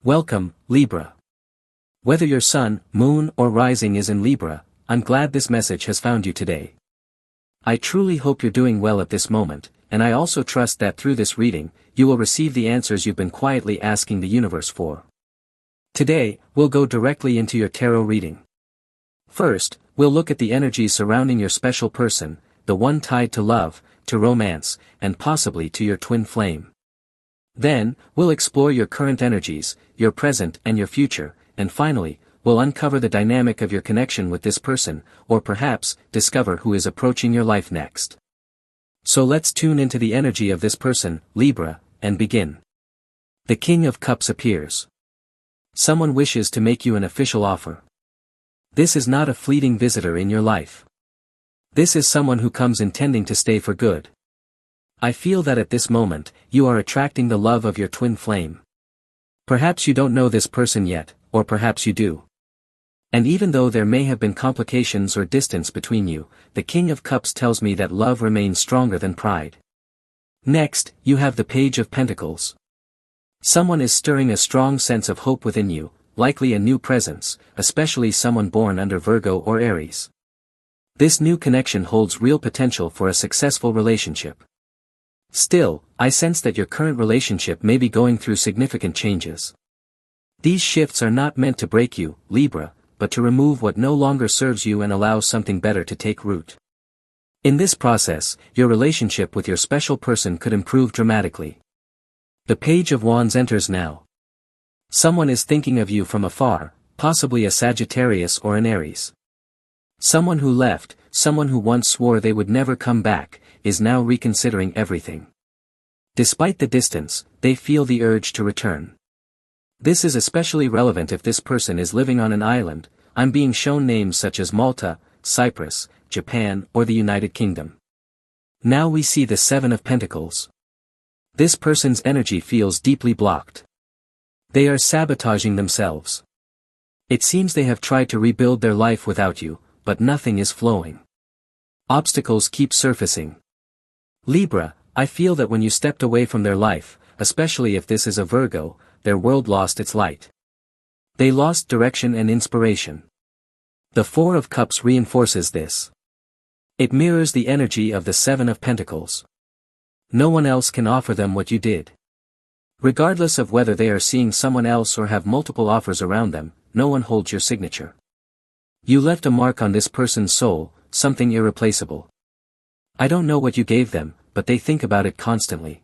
Welcome, Libra. Whether your sun, moon, or rising is in Libra, I'm glad this message has found you today. I truly hope you're doing well at this moment, and I also trust that through this reading, you will receive the answers you've been quietly asking the universe for. Today, we'll go directly into your tarot reading. First, we'll look at the energies surrounding your special person, the one tied to love, to romance, and possibly to your twin flame. Then, we'll explore your current energies, your present and your future, and finally, we'll uncover the dynamic of your connection with this person, or perhaps, discover who is approaching your life next. So let's tune into the energy of this person, Libra, and begin. The King of Cups appears. Someone wishes to make you an official offer. This is not a fleeting visitor in your life. This is someone who comes intending to stay for good. I feel that at this moment, you are attracting the love of your twin flame. Perhaps you don't know this person yet, or perhaps you do. And even though there may have been complications or distance between you, the King of Cups tells me that love remains stronger than pride. Next, you have the Page of Pentacles. Someone is stirring a strong sense of hope within you, likely a new presence, especially someone born under Virgo or Aries. This new connection holds real potential for a successful relationship. Still, I sense that your current relationship may be going through significant changes. These shifts are not meant to break you, Libra, but to remove what no longer serves you and allow something better to take root. In this process, your relationship with your special person could improve dramatically. The Page of Wands enters now. Someone is thinking of you from afar, possibly a Sagittarius or an Aries. Someone who left, someone who once swore they would never come back, is now reconsidering everything. Despite the distance, they feel the urge to return. This is especially relevant if this person is living on an island. I'm being shown names such as Malta, Cyprus, Japan, or the United Kingdom. Now we see the Seven of Pentacles. This person's energy feels deeply blocked. They are sabotaging themselves. It seems they have tried to rebuild their life without you, but nothing is flowing. Obstacles keep surfacing. Libra, I feel that when you stepped away from their life, especially if this is a Virgo, their world lost its light. They lost direction and inspiration. The Four of Cups reinforces this. It mirrors the energy of the Seven of Pentacles. No one else can offer them what you did. Regardless of whether they are seeing someone else or have multiple offers around them, no one holds your signature. You left a mark on this person's soul, something irreplaceable. I don't know what you gave them, but they think about it constantly.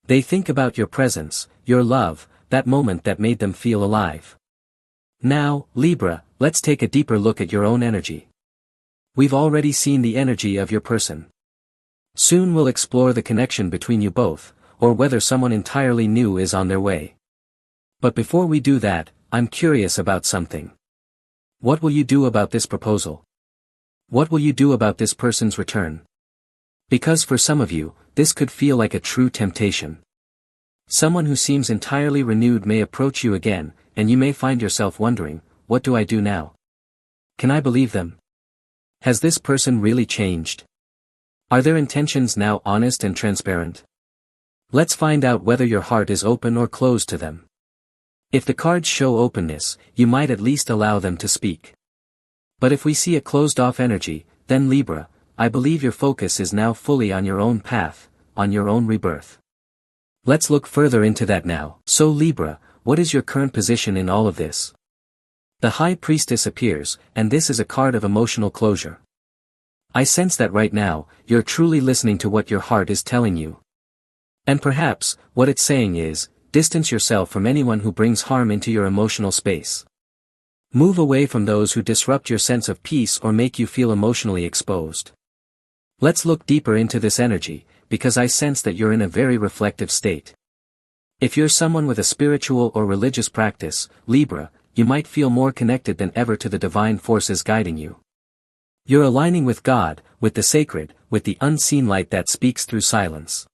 They think about your presence, your love, that moment that made them feel alive. Now, Libra, let's take a deeper look at your own energy. We've already seen the energy of your person. Soon we'll explore the connection between you both, or whether someone entirely new is on their way. But before we do that, I'm curious about something. What will you do about this proposal? What will you do about this person's return? Because for some of you, this could feel like a true temptation. Someone who seems entirely renewed may approach you again, and you may find yourself wondering, what do I do now? Can I believe them? Has this person really changed? Are their intentions now honest and transparent? Let's find out whether your heart is open or closed to them. If the cards show openness, you might at least allow them to speak. But if we see a closed-off energy, then Libra, I believe your focus is now fully on your own path, on your own rebirth. Let's look further into that now. So Libra, what is your current position in all of this? The High Priestess appears, and this is a card of emotional closure. I sense that right now, you're truly listening to what your heart is telling you. And perhaps, what it's saying is, distance yourself from anyone who brings harm into your emotional space. Move away from those who disrupt your sense of peace or make you feel emotionally exposed. Let's look deeper into this energy, because I sense that you're in a very reflective state. If you're someone with a spiritual or religious practice, Libra, you might feel more connected than ever to the divine forces guiding you. You're aligning with God, with the sacred, with the unseen light that speaks through silence.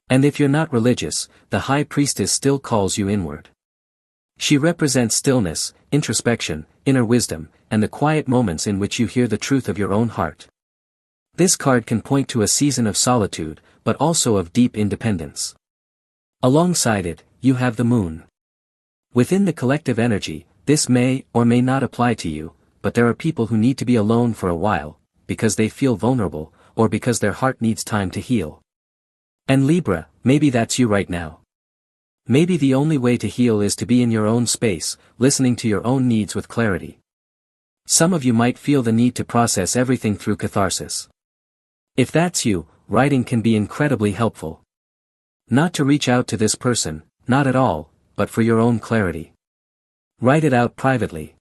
And if you're not religious, the High Priestess still calls you inward. She represents stillness, introspection, inner wisdom, and the quiet moments in which you hear the truth of your own heart. This card can point to a season of solitude, but also of deep independence. Alongside it, you have the moon. Within the collective energy, this may or may not apply to you, but there are people who need to be alone for a while, because they feel vulnerable, or because their heart needs time to heal. And Libra, maybe that's you right now. Maybe the only way to heal is to be in your own space, listening to your own needs with clarity. Some of you might feel the need to process everything through catharsis. If that's you, writing can be incredibly helpful. Not to reach out to this person, not at all, but for your own clarity. Write it out privately.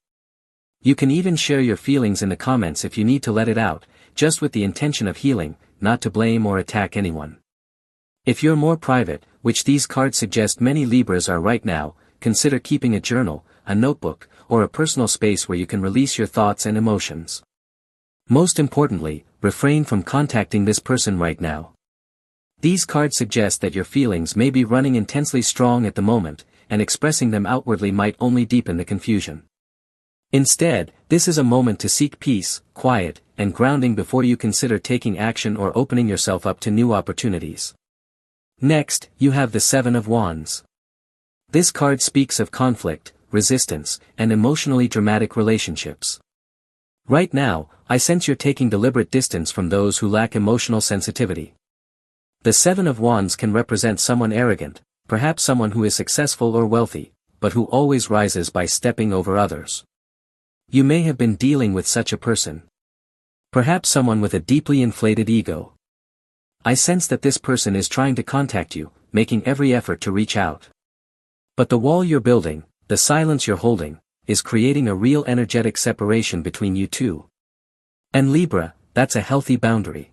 You can even share your feelings in the comments if you need to let it out, just with the intention of healing, not to blame or attack anyone. If you're more private, which these cards suggest many Libras are right now, consider keeping a journal, a notebook, or a personal space where you can release your thoughts and emotions. Most importantly, refrain from contacting this person right now. These cards suggest that your feelings may be running intensely strong at the moment, and expressing them outwardly might only deepen the confusion. Instead, this is a moment to seek peace, quiet, and grounding before you consider taking action or opening yourself up to new opportunities. Next, you have the Seven of Wands. This card speaks of conflict, resistance, and emotionally dramatic relationships. Right now, I sense you're taking deliberate distance from those who lack emotional sensitivity. The Seven of Wands can represent someone arrogant, perhaps someone who is successful or wealthy, but who always rises by stepping over others. You may have been dealing with such a person. Perhaps someone with a deeply inflated ego. I sense that this person is trying to contact you, making every effort to reach out. But the wall you're building, the silence you're holding, is creating a real energetic separation between you two. And Libra, that's a healthy boundary.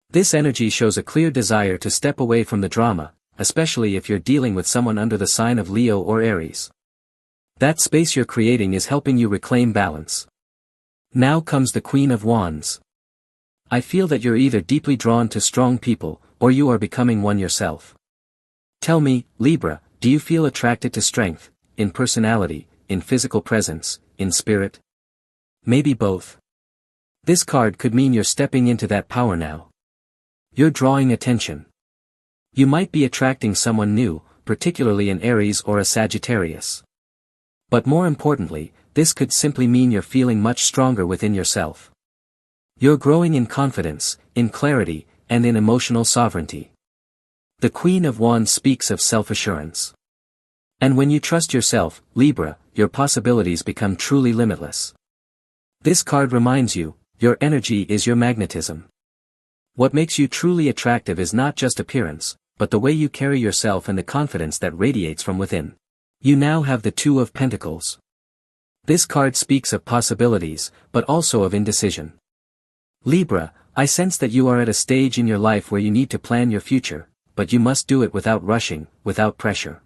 This energy shows a clear desire to step away from the drama, especially if you're dealing with someone under the sign of Leo or Aries. That space you're creating is helping you reclaim balance. Now comes the Queen of Wands. I feel that you're either deeply drawn to strong people, or you are becoming one yourself. Tell me, Libra, do you feel attracted to strength, in personality, in physical presence, in spirit? Maybe both. This card could mean you're stepping into that power now. You're drawing attention. You might be attracting someone new, particularly an Aries or a Sagittarius. But more importantly, this could simply mean you're feeling much stronger within yourself. You're growing in confidence, in clarity, and in emotional sovereignty. The Queen of Wands speaks of self-assurance. And when you trust yourself, Libra, your possibilities become truly limitless. This card reminds you, your energy is your magnetism. What makes you truly attractive is not just appearance, but the way you carry yourself and the confidence that radiates from within. You now have the Two of Pentacles. This card speaks of possibilities, but also of indecision. Libra, I sense that you are at a stage in your life where you need to plan your future, but you must do it without rushing, without pressure.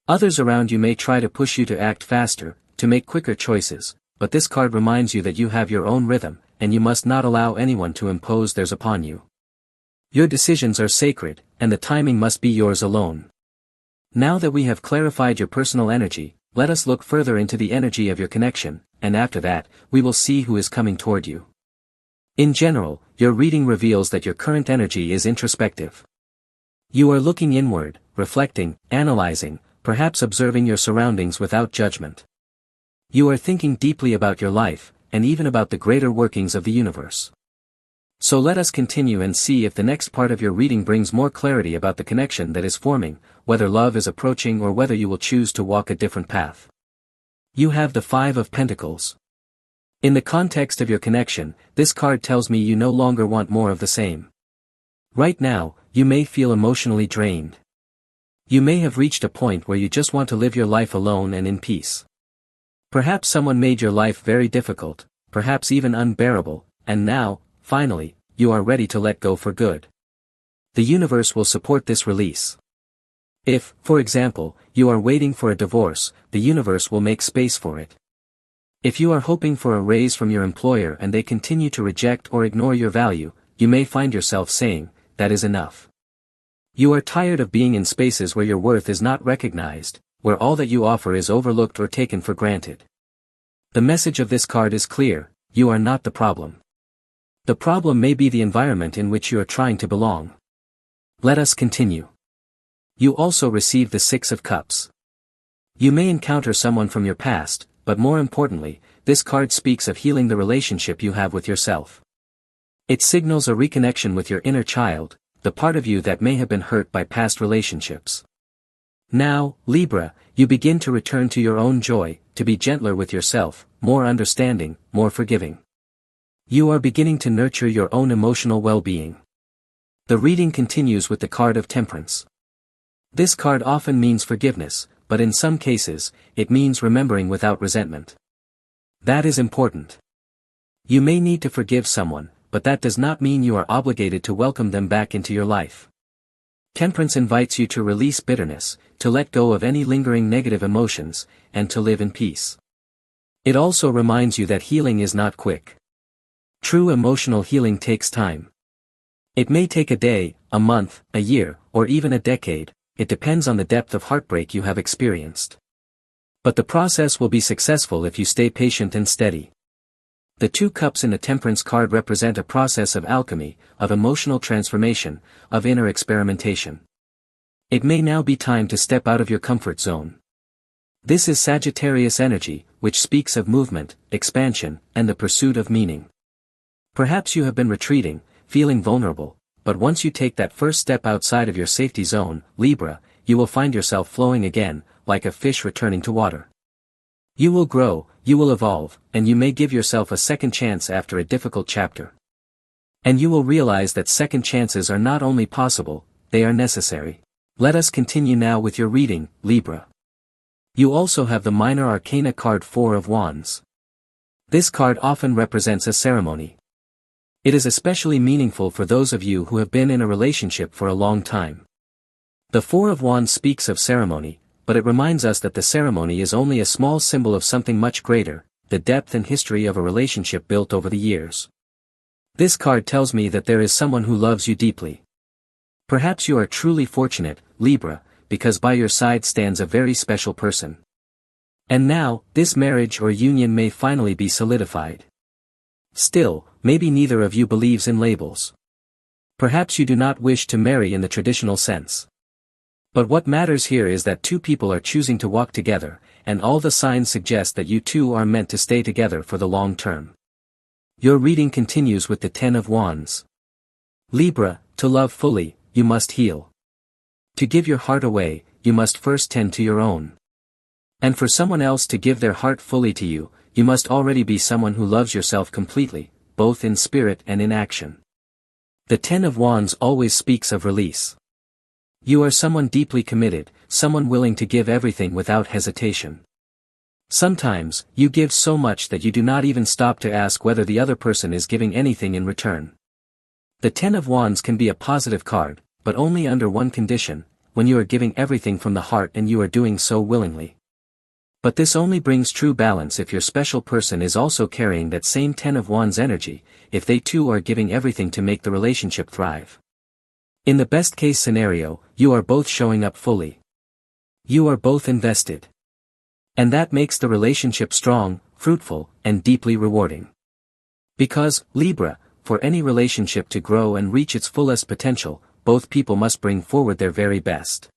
Others around you may try to push you to act faster, to make quicker choices, but this card reminds you that you have your own rhythm, and you must not allow anyone to impose theirs upon you. Your decisions are sacred, and the timing must be yours alone. Now that we have clarified your personal energy, let us look further into the energy of your connection, and after that, we will see who is coming toward you. In general, your reading reveals that your current energy is introspective. You are looking inward, reflecting, analyzing, perhaps observing your surroundings without judgment. You are thinking deeply about your life, and even about the greater workings of the universe. So let us continue and see if the next part of your reading brings more clarity about the connection that is forming, whether love is approaching or whether you will choose to walk a different path. You have the Five of Pentacles. In the context of your connection, this card tells me you no longer want more of the same. Right now, you may feel emotionally drained. You may have reached a point where you just want to live your life alone and in peace. Perhaps someone made your life very difficult, perhaps even unbearable, and now, finally, you are ready to let go for good. The universe will support this release. If, for example, you are waiting for a divorce, the universe will make space for it. If you are hoping for a raise from your employer and they continue to reject or ignore your value, you may find yourself saying, "That is enough." You are tired of being in spaces where your worth is not recognized, where all that you offer is overlooked or taken for granted. The message of this card is clear: you are not the problem. The problem may be the environment in which you are trying to belong. Let us continue. You also receive the Six of Cups. You may encounter someone from your past, but more importantly, this card speaks of healing the relationship you have with yourself. It signals a reconnection with your inner child, the part of you that may have been hurt by past relationships. Now, Libra, you begin to return to your own joy, to be gentler with yourself, more understanding, more forgiving. You are beginning to nurture your own emotional well-being. The reading continues with the card of Temperance. This card often means forgiveness, but in some cases, it means remembering without resentment. That is important. You may need to forgive someone, but that does not mean you are obligated to welcome them back into your life. Temperance invites you to release bitterness, to let go of any lingering negative emotions, and to live in peace. It also reminds you that healing is not quick. True emotional healing takes time. It may take a day, a month, a year, or even a decade. It depends on the depth of heartbreak you have experienced. But the process will be successful if you stay patient and steady. The two cups in the Temperance card represent a process of alchemy, of emotional transformation, of inner experimentation. It may now be time to step out of your comfort zone. This is Sagittarius energy, which speaks of movement, expansion, and the pursuit of meaning. Perhaps you have been retreating, feeling vulnerable, but once you take that first step outside of your safety zone, Libra, you will find yourself flowing again, like a fish returning to water. You will grow, you will evolve, and you may give yourself a second chance after a difficult chapter. And you will realize that second chances are not only possible, they are necessary. Let us continue now with your reading, Libra. You also have the Minor Arcana card 4 of Wands. This card often represents a ceremony. It is especially meaningful for those of you who have been in a relationship for a long time. The Four of Wands speaks of ceremony, but it reminds us that the ceremony is only a small symbol of something much greater, the depth and history of a relationship built over the years. This card tells me that there is someone who loves you deeply. Perhaps you are truly fortunate, Libra, because by your side stands a very special person. And now, this marriage or union may finally be solidified. Still, maybe neither of you believes in labels. Perhaps you do not wish to marry in the traditional sense. But what matters here is that two people are choosing to walk together, and all the signs suggest that you two are meant to stay together for the long term. Your reading continues with the Ten of Wands. Libra, to love fully, you must heal. To give your heart away, you must first tend to your own. And for someone else to give their heart fully to you, you must already be someone who loves yourself completely, both in spirit and in action. The Ten of Wands always speaks of release. You are someone deeply committed, someone willing to give everything without hesitation. Sometimes, you give so much that you do not even stop to ask whether the other person is giving anything in return. The Ten of Wands can be a positive card, but only under one condition, when you are giving everything from the heart and you are doing so willingly. But this only brings true balance if your special person is also carrying that same Ten of Wands energy, if they too are giving everything to make the relationship thrive. In the best case scenario, you are both showing up fully. You are both invested. And that makes the relationship strong, fruitful, and deeply rewarding. Because, Libra, for any relationship to grow and reach its fullest potential, both people must bring forward their very best.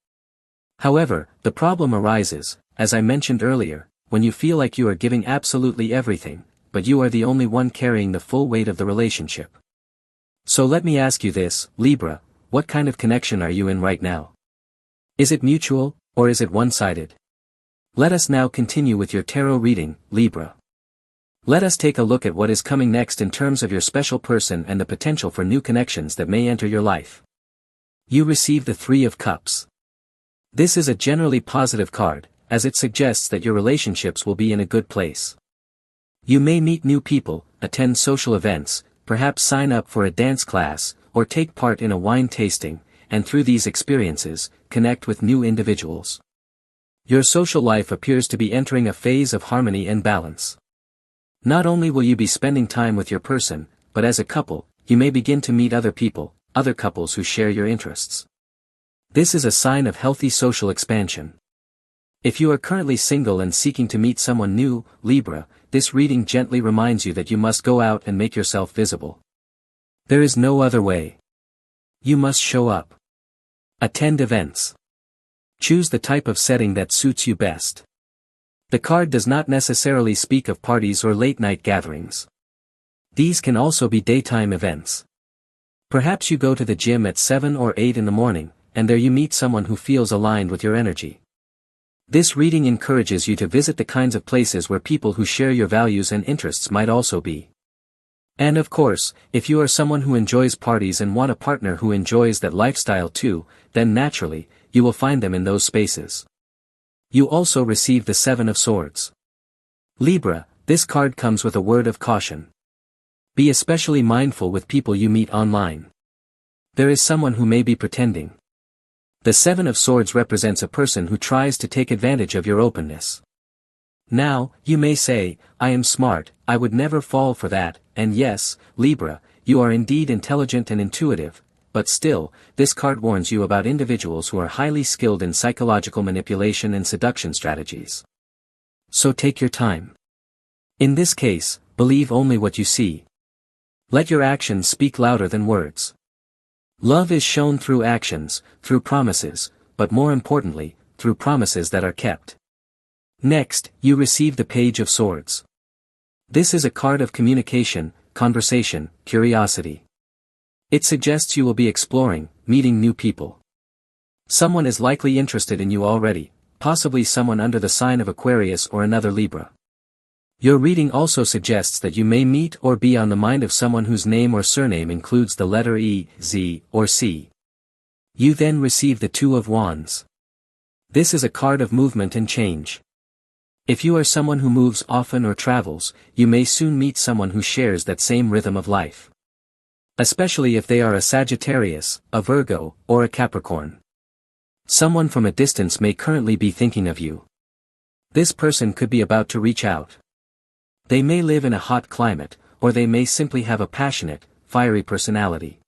However, the problem arises, as I mentioned earlier, when you feel like you are giving absolutely everything, but you are the only one carrying the full weight of the relationship. So let me ask you this, Libra, what kind of connection are you in right now? Is it mutual, or is it one-sided? Let us now continue with your tarot reading, Libra. Let us take a look at what is coming next in terms of your special person and the potential for new connections that may enter your life. You receive the Three of Cups. This is a generally positive card, as it suggests that your relationships will be in a good place. You may meet new people, attend social events, perhaps sign up for a dance class, or take part in a wine tasting, and through these experiences, connect with new individuals. Your social life appears to be entering a phase of harmony and balance. Not only will you be spending time with your person, but as a couple, you may begin to meet other people, other couples who share your interests. This is a sign of healthy social expansion. If you are currently single and seeking to meet someone new, Libra, this reading gently reminds you that you must go out and make yourself visible. There is no other way. You must show up. Attend events. Choose the type of setting that suits you best. The card does not necessarily speak of parties or late-night gatherings. These can also be daytime events. Perhaps you go to the gym at 7 or 8 in the morning, and there you meet someone who feels aligned with your energy. This reading encourages you to visit the kinds of places where people who share your values and interests might also be. And of course, if you are someone who enjoys parties and want a partner who enjoys that lifestyle too, then naturally, you will find them in those spaces. You also receive the Seven of Swords. Libra, this card comes with a word of caution. Be especially mindful with people you meet online. There is someone who may be pretending. The Seven of Swords represents a person who tries to take advantage of your openness. Now, you may say, I am smart, I would never fall for that, and yes, Libra, you are indeed intelligent and intuitive, but still, this card warns you about individuals who are highly skilled in psychological manipulation and seduction strategies. So take your time. In this case, believe only what you see. Let your actions speak louder than words. Love is shown through actions, through promises, but more importantly, through promises that are kept. Next, you receive the Page of Swords. This is a card of communication, conversation, curiosity. It suggests you will be exploring, meeting new people. Someone is likely interested in you already, possibly someone under the sign of Aquarius or another Libra. Your reading also suggests that you may meet or be on the mind of someone whose name or surname includes the letter E, Z, or C. You then receive the Two of Wands. This is a card of movement and change. If you are someone who moves often or travels, you may soon meet someone who shares that same rhythm of life. Especially if they are a Sagittarius, a Virgo, or a Capricorn. Someone from a distance may currently be thinking of you. This person could be about to reach out. They may live in a hot climate, or they may simply have a passionate, fiery personality.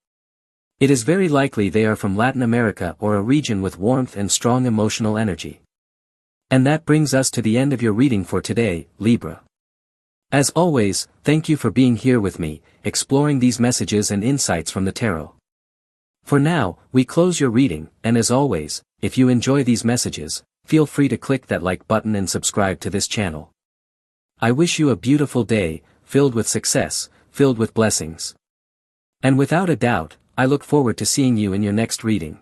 It is very likely they are from Latin America or a region with warmth and strong emotional energy. And that brings us to the end of your reading for today, Libra. As always, thank you for being here with me, exploring these messages and insights from the tarot. For now, we close your reading, and as always, if you enjoy these messages, feel free to click that like button and subscribe to this channel. I wish you a beautiful day, filled with success, filled with blessings. And without a doubt, I look forward to seeing you in your next reading.